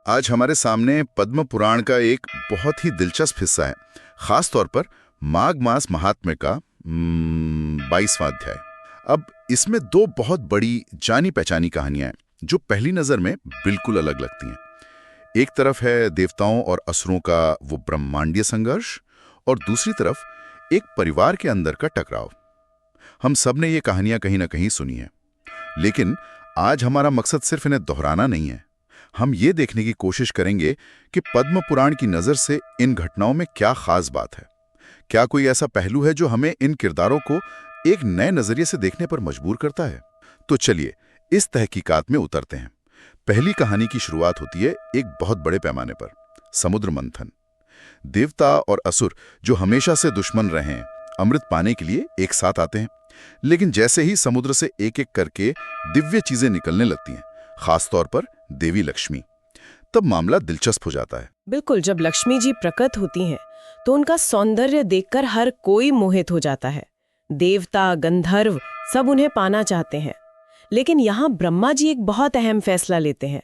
आज हमारे सामने पद्म पुराण का एक बहुत ही दिलचस्प हिस्सा है, खास तौर पर माघ मास महात्म्य का 22वां अध्याय। अब इसमें दो बहुत बड़ी जानी पहचानी कहानियां हैं जो पहली नजर में बिल्कुल अलग लगती हैं। एक तरफ है देवताओं और असुरों का वो ब्रह्मांडीय संघर्ष, और दूसरी तरफ एक परिवार के अंदर का टकराव। हम सब ने ये कहानियां कहीं ना कहीं सुनी है, लेकिन आज हमारा मकसद सिर्फ इन्हें दोहराना नहीं है। हम ये देखने की कोशिश करेंगे कि पद्म पुराण की नजर से इन घटनाओं में क्या खास बात है। क्या कोई ऐसा पहलू है जो हमें इन किरदारों को एक नए नजरिए से देखने पर मजबूर करता है? तो चलिए इस तहकीकात में उतरते हैं। पहली कहानी की शुरुआत होती है एक बहुत बड़े पैमाने पर, समुद्र मंथन। देवता और असुर जो हमेशा से दुश्मन रहे हैं, अमृत पाने के लिए एक साथ आते हैं। लेकिन जैसे ही समुद्र से एक एक करके दिव्य चीजें निकलने लगती हैं, खासतौर पर देवी लक्ष्मी, तब मामला दिलचस्प हो जाता है। बिल्कुल, जब लक्ष्मी जी प्रकट होती हैं तो उनका सौंदर्य देखकर हर कोई मोहित हो जाता है। देवता, गंधर्व सब उन्हें पाना चाहते हैं। लेकिन यहाँ ब्रह्मा जी एक बहुत अहम फैसला लेते हैं।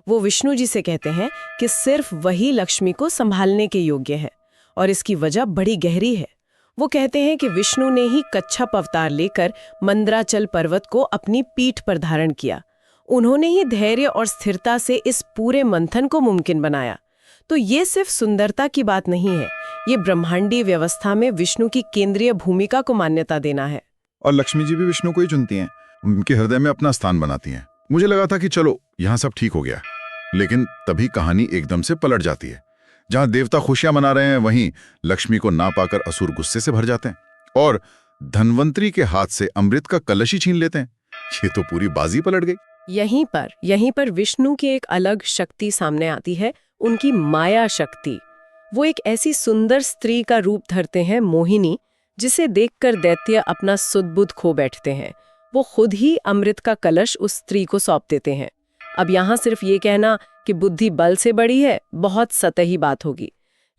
वो विष्णु जी से कहते हैं कि सिर्फ वही लक्ष्मी को संभालने के योग्य है, और इसकी वजह बड़ी गहरी है। वो कहते हैं कि विष्णु ने ही कच्छप अवतार लेकर मंदराचल पर्वत को अपनी पीठ पर धारण किया। उन्होंने ही धैर्य और स्थिरता से इस पूरे मंथन को मुमकिन बनाया। तो ये सिर्फ सुंदरता की बात नहीं है, ये ब्रह्मांडीय व्यवस्था में विष्णु की केंद्रीय भूमिका को मान्यता देना है। और लक्ष्मी जी भी विष्णु को ही चुनती हैं, उनके हृदय में अपना स्थान बनाती हैं। मुझे लगा था कि चलो यहाँ सब ठीक हो गया, लेकिन तभी कहानी एकदम से पलट जाती है। जहाँ देवता खुशियां मना रहे हैं, वहीं लक्ष्मी को ना पाकर असुर गुस्से से भर जाते हैं और धन्वंतरी के हाथ से अमृत का कलश ही छीन लेते हैं। ये तो पूरी बाजी पलट गई। यहीं पर विष्णु की एक अलग शक्ति सामने आती है, उनकी माया शक्ति। वो एक ऐसी सुंदर स्त्री का रूप धरते हैं, मोहिनी, जिसे देखकर दैत्य अपना सुध-बुध खो बैठते हैं। वो खुद ही अमृत का कलश उस स्त्री को सौंप देते हैं। अब यहाँ सिर्फ ये कहना कि बुद्धि बल से बड़ी है बहुत सतही बात होगी।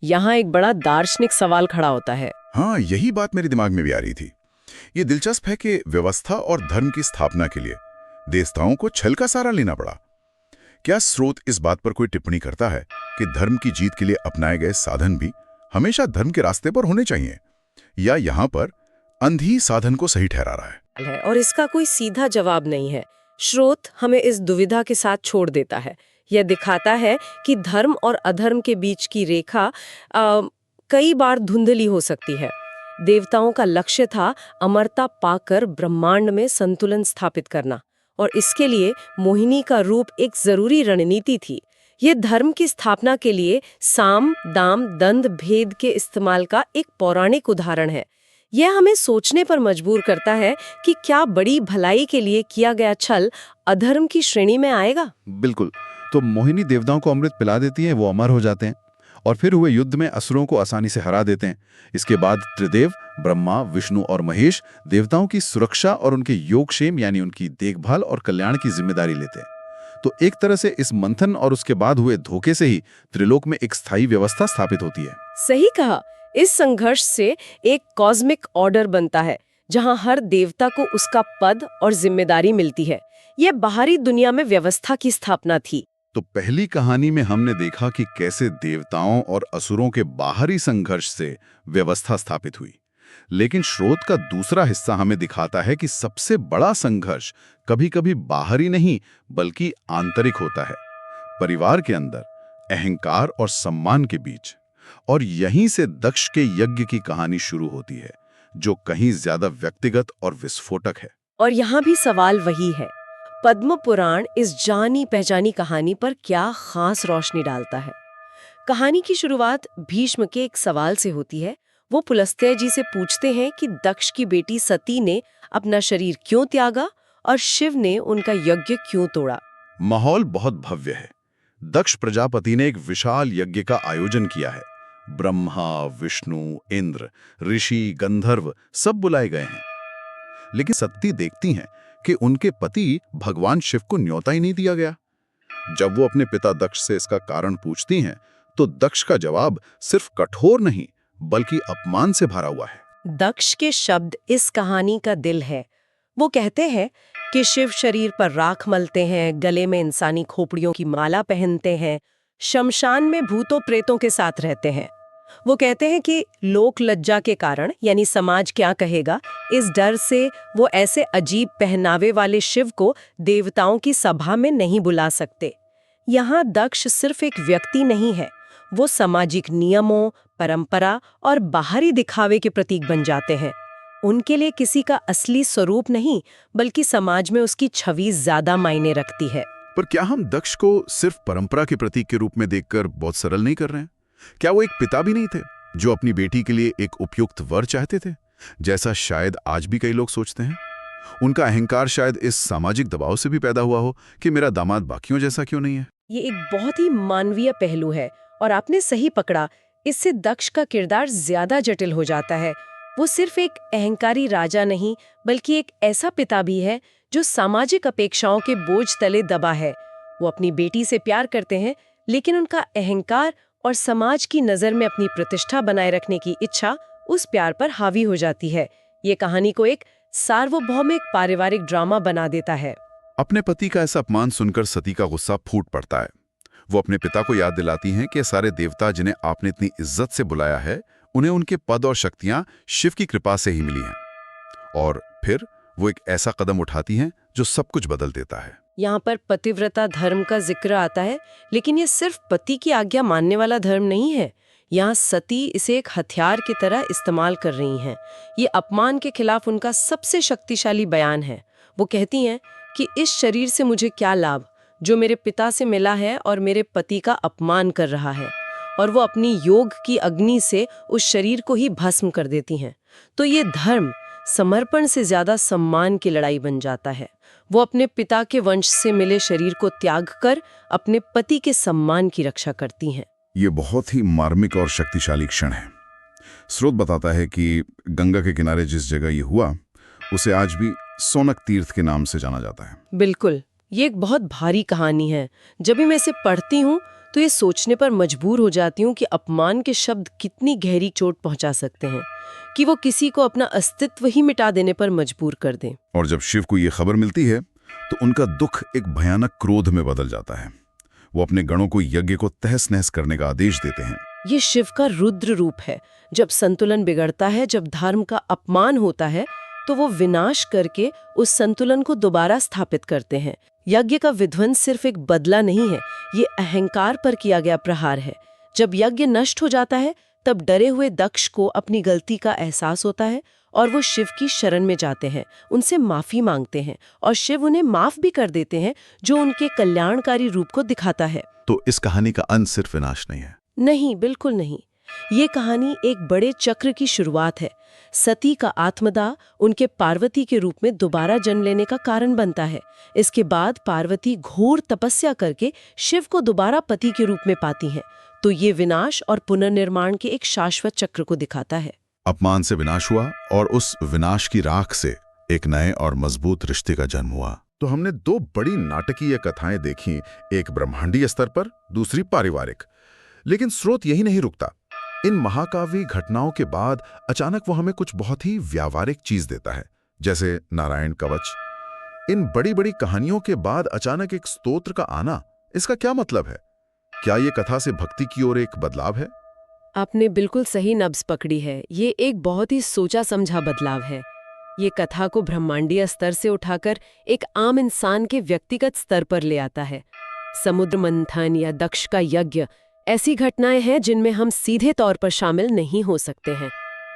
यहाँ एक बड़ा दार्शनिक सवाल खड़ा होता है। हाँ, यही बात मेरे दिमाग में भी आ रही थी। ये दिलचस्प है कि व्यवस्था और धर्म की स्थापना के लिए देवताओं को छल का सहारा लेना पड़ा। क्या स्रोत इस बात पर कोई टिप्पणी करता है कि धर्म की जीत के लिए अपनाए गए साधन भी हमेशा धर्म के रास्ते पर होने चाहिए, या यहाँ पर अंधी साधन को सही ठहरा रहा है? और इसका कोई सीधा जवाब नहीं है। स्रोत हमें इस दुविधा के साथ छोड़ देता है। यह दिखाता है कि धर्म और अधर्म के बीच की रेखा कई बार धुंधली हो सकती है। देवताओं का लक्ष्य था अमरता पाकर ब्रह्मांड में संतुलन स्थापित करना, और इसके लिए मोहिनी का रूप एक जरूरी रणनीति थी। यह धर्म की स्थापना के लिए साम, दाम, दंड भेद के इस्तेमाल का एक पौराणिक उदाहरण है। यह हमें सोचने पर मजबूर करता है कि क्या बड़ी भलाई के लिए किया गया छल अधर्म की श्रेणी में आएगा? बिल्कुल। तो मोहिनी देवताओं को अमृत पिला देती हैं, वो अमर हो जाते हैं और फिर हुए युद्ध में असुरों को आसानी से हरा देते हैं। इसके बाद त्रिदेव ब्रह्मा, विष्णु और महेश देवताओं की सुरक्षा और उनके योगक्षेम यानी उनकी देखभाल और कल्याण की जिम्मेदारी लेते हैं। तो एक तरह से इस मंथन और उसके बाद हुए धोखे से ही त्रिलोक में एक स्थायी व्यवस्था स्थापित होती है। सही कहा। इस संघर्ष से एक कॉस्मिक ऑर्डर बनता है, जहां हर देवता को उसका पद और जिम्मेदारी मिलती है। यह बाहरी दुनिया में व्यवस्था की स्थापना थी। तो पहली कहानी में हमने देखा कि कैसे देवताओं और असुरों के बाहरी संघर्ष से व्यवस्था स्थापित हुई, लेकिन स्रोत का दूसरा हिस्सा हमें दिखाता है कि सबसे बड़ा संघर्ष कभी-कभी बाहरी नहीं बल्कि आंतरिक होता है, परिवार के अंदर, अहंकार और सम्मान के बीच। और यहीं से दक्ष के यज्ञ की कहानी शुरू होती है, जो कहीं ज्यादा व्यक्तिगत और विस्फोटक है। और यहाँ भी सवाल वही है, पद्म पुराण इस जानी पहचानी कहानी पर क्या खास रोशनी डालता है? कहानी की शुरुआत भीष्म के एक सवाल से होती है। वो पुलस्त्य जी से पूछते हैं कि दक्ष की बेटी सती ने अपना शरीर क्यों त्यागा और शिव ने उनका यज्ञ क्यों तोड़ा। माहौल बहुत भव्य है। दक्ष प्रजापति ने एक विशाल यज्ञ का आयोजन किया है। ब्रह्मा, विष्णु, इंद्र, ऋषि, गंधर्व सब बुलाए गए हैं। लेकिन सती देखती हैं कि उनके पति भगवान शिव को न्योता ही नहीं दिया गया। जब वो अपने पिता दक्ष से इसका कारण पूछती हैं, तो दक्ष का जवाब सिर्फ कठोर नहीं बल्कि अपमान से भरा हुआ है। दक्ष के शब्द इस कहानी का दिल है। वो कहते हैं कि शिव शरीर पर राख मलते हैं, गले में इंसानी खोपड़ियों की माला पहनते हैं, शमशान में भूतों प्रेतों के साथ रहते हैं। वो कहते हैं कि लोक लज्जा के कारण, यानी समाज क्या कहेगा, इस डर से वो ऐसे अजीब पहनावे वाले शिव को देवताओं की सभा में नहीं बुला सकते। यहाँ दक्ष सिर्फ एक व्यक्ति नहीं है, वो सामाजिक नियमों, परंपरा और बाहरी दिखावे के प्रतीक बन जाते हैं। उनके लिए किसी का असली स्वरूप नहीं, बल्कि समाज में उसकी छवि ज्यादा मायने रखती है। पर क्या हम दक्ष को सिर्फ परंपरा के प्रतीक के रूप में देखकर बहुत सरल नहीं कर रहे हैं? क्या वो एक पिता भी नहीं थे जो अपनी बेटी के लिए एक उपयुक्त वर चाहते थे, जैसा शायद आज भी कई लोग सोचते हैं? उनका अहंकार शायद इस सामाजिक दबाव से भी पैदा हुआ हो कि मेरा दामाद बाकियों जैसा क्यों नहीं है। ये एक बहुत ही मानवीय पहलू है और आपने सही पकड़ा, इससे दक्ष का किरदार ज्यादा जटिल हो जाता है। वो सिर्फ एक अहंकारी राजा नहीं, बल्कि एक ऐसा पिता भी है जो सामाजिक अपेक्षाओं के बोझ तले दबा है। वो अपनी बेटी से प्यार करते हैं, लेकिन उनका अहंकार और समाज की नज़र में अपनी प्रतिष्ठा बनाए रखने की इच्छा उस प्यार पर हावी हो जाती है। ये कहानी को एक सार्वभौमिक पारिवारिक ड्रामा बना देता है। अपने पति का ऐसा अपमान सुनकर सती का गुस्सा फूट पड़ता है। वो अपने पिता को याद दिलाती हैं कि सारे देवता जिन्हें आपने इतनी इज्जत से बुलाया है, उन्हें उनके पद और शक्तियां शिव की कृपा से ही मिली हैं। और फिर वो एक ऐसा कदम उठाती हैं जो सब कुछ बदल देता है। यहाँ पर पतिव्रता धर्म का जिक्र आता है, लेकिन ये सिर्फ पति की आज्ञा मानने वाला धर्म नहीं है। यहाँ सती इसे एक हथियार की तरह इस्तेमाल कर रही हैं। ये अपमान के खिलाफ उनका सबसे शक्तिशाली बयान है। वो कहती हैं कि इस शरीर से मुझे क्या लाभ, जो मेरे पिता से मिला है और मेरे पति का अपमान कर रहा है। और वो अपनी योग की अग्नि से उस शरीर को ही भस्म कर देती हैं। तो ये धर्म समर्पण से ज्यादा सम्मान की लड़ाई बन जाता है। वो अपने पिता के वंश से मिले शरीर को त्याग कर अपने पति के सम्मान की रक्षा करती हैं। ये बहुत ही मार्मिक और शक्तिशाली क्षण है। स्रोत बताता है कि गंगा के किनारे जिस जगह ये हुआ, उसे आज भी सोनक तीर्थ के नाम से जाना जाता है। बिल्कुल, ये एक बहुत भारी कहानी है। जब भी मैं इसे पढ़ती हूँ तो ये सोचने पर मजबूर हो जाती हूँ कि अपमान के शब्द कितनी गहरी चोट पहुंचा सकते हैं, कि वो किसी को अपना अस्तित्व ही मिटा देने पर मजबूर कर दें। और जब शिव को ये खबर मिलती है तो उनका दुख एक भयानक क्रोध में बदल जाता है। वो अपने गणों को यज्ञ को तहस नहस करने का आदेश देते हैं। ये शिव का रुद्र रूप है। जब संतुलन बिगड़ता है, जब धर्म का अपमान होता है, तो वो विनाश करके उस संतुलन को दोबारा स्थापित करते हैं। यज्ञ का विध्वंस सिर्फ एक बदला नहीं है, ये अहंकार पर किया गया प्रहार है। जब यज्ञ नष्ट हो जाता है, तब डरे हुए दक्ष को अपनी गलती का एहसास होता है और वो शिव की शरण में जाते हैं, उनसे माफी मांगते हैं और शिव उन्हें माफ भी कर देते हैं, जो उनके कल्याणकारी रूप को दिखाता है। तो इस कहानी का अंत सिर्फ विनाश नहीं है। नहीं, बिल्कुल नहीं। ये कहानी एक बड़े चक्र की शुरुआत है। सती का आत्मदाह उनके पार्वती के रूप में दोबारा जन्म लेने का कारण बनता है। इसके बाद पार्वती घोर तपस्या करके शिव को दोबारा पति के रूप में पाती हैं। तो ये विनाश और पुनर्निर्माण के एक शाश्वत चक्र को दिखाता है। अपमान से विनाश हुआ और उस विनाश की राख से एक नए और मजबूत रिश्ते का जन्म हुआ। तो हमने दो बड़ी नाटकीय कथाएं देखी, एक ब्रह्मांडीय स्तर पर, दूसरी पारिवारिक। लेकिन स्रोत यही नहीं रुकता। इन महाकाव्य घटनाओं के बाद अचानक वो हमें कुछ बहुत ही व्यावहारिक चीज देता है, जैसे नारायण कवच। इन बड़ी बड़ी कहानियों के बाद अचानक एक स्तोत्र का आना, इसका क्या मतलब है? क्या ये कथा से भक्ति की ओर एक बदलाव है? आपने बिल्कुल सही नब्ज पकड़ी है। ये एक बहुत ही सोचा समझा बदलाव है। ये कथा को ब्रह्मांडीय स्तर से उठाकर एक आम इंसान के व्यक्तिगत स्तर पर ले आता है। समुद्र मंथन या दक्ष का यज्ञ ऐसी घटनाएं हैं जिनमें हम सीधे तौर पर शामिल नहीं हो सकते हैं।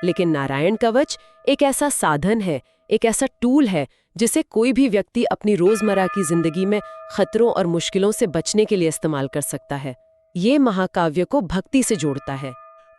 लेकिन नारायण कवच एक ऐसा साधन है, एक ऐसा टूल है जिसे कोई भी व्यक्ति अपनी रोजमर्रा की जिंदगी में खतरों और मुश्किलों से बचने के लिए इस्तेमाल कर सकता है। ये महाकाव्य को भक्ति से जोड़ता है।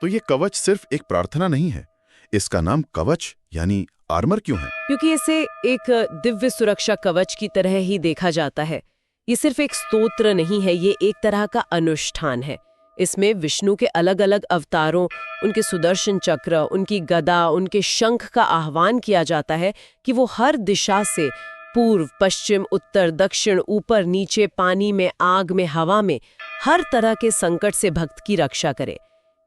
तो ये कवच सिर्फ एक प्रार्थना नहीं है, इसका नाम कवच यानी आर्मर क्यों है? क्योंकि इसे एक दिव्य सुरक्षा कवच की तरह ही देखा जाता है। ये सिर्फ एक स्तोत्र नहीं है, ये एक तरह का अनुष्ठान है। इसमें विष्णु के अलग अलग अवतारों, उनके सुदर्शन चक्र, उनकी गदा, उनके शंख का आह्वान किया जाता है कि वो हर दिशा से, पूर्व, पश्चिम, उत्तर, दक्षिण, ऊपर, नीचे, पानी में, आग में, हवा में, हर तरह के संकट से भक्त की रक्षा करे।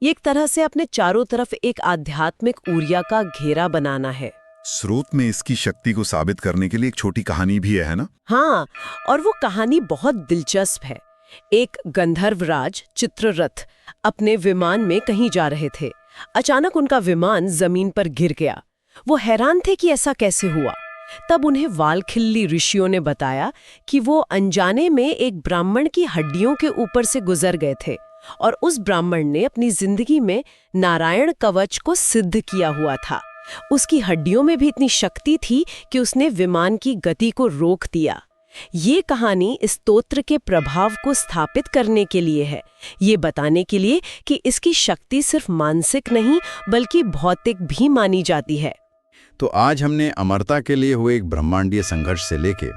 ये एक तरह से अपने चारों तरफ एक आध्यात्मिक ऊर्जा का घेरा बनाना है। स्रोत में इसकी शक्ति को साबित करने के लिए एक छोटी कहानी भी है ना? हाँ, और वो कहानी बहुत दिलचस्प है। एक गंधर्वराज चित्ररथ अपने विमान में कहीं जा रहे थे। अचानक उनका विमान जमीन पर गिर गया। वो हैरान थे कि ऐसा कैसे हुआ। तब उन्हें वालखिल्ली ऋषियों ने बताया कि वो अनजाने में एक ब्राह्मण की हड्डियों के ऊपर से गुजर गए थे और उस ब्राह्मण ने अपनी जिंदगी में नारायण कवच को सिद्ध किया हुआ था। उसकी हड्डियों में भी इतनी शक्ति थी कि उसने विमान की गति को रोक दिया। ये कहानी इस स्तोत्र के प्रभाव को स्थापित करने के लिए है, ये बताने के लिए कि इसकी शक्ति सिर्फ मानसिक नहीं बल्कि भौतिक भी मानी जाती है। तो आज हमने अमरता के लिए हुए एक ब्रह्मांडीय संघर्ष से लेके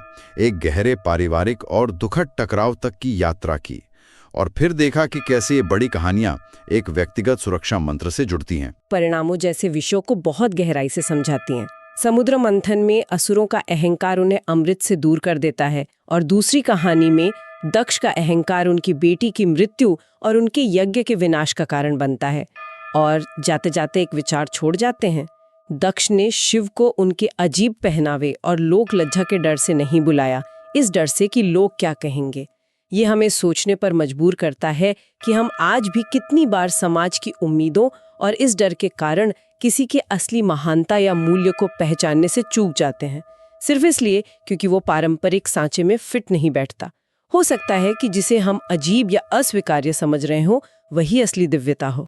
एक गहरे पारिवारिक और दुखद टकराव तक की यात्रा की और फिर देखा कि कैसे ये बड़ी कहानियां एक व्यक्तिगत सुरक्षा मंत्र से जुड़ती हैं। परिणामों जैसे विषयों को बहुत गहराई से समझाती हैं। समुद्र मंथन में असुरों का अहंकार उन्हें अमृत से दूर कर देता है और दूसरी कहानी में दक्ष का अहंकार उनकी बेटी की मृत्यु और उनके यज्ञ के विनाश का कारण बनता है। और जाते जाते एक विचार छोड़ जाते हैं। दक्ष ने शिव को उनके अजीब पहनावे और लोक लज्जा के डर से नहीं बुलाया, इस डर से कि लोग क्या कहेंगे। ये हमें सोचने पर मजबूर करता है कि हम आज भी कितनी बार समाज की उम्मीदों और इस डर के कारण किसी के असली महानता या मूल्य को पहचानने से चूक जाते हैं, सिर्फ इसलिए क्योंकि वो पारंपरिक सांचे में फिट नहीं बैठता। हो सकता है कि जिसे हम अजीब या अस्वीकार्य समझ रहे हों वही असली दिव्यता हो।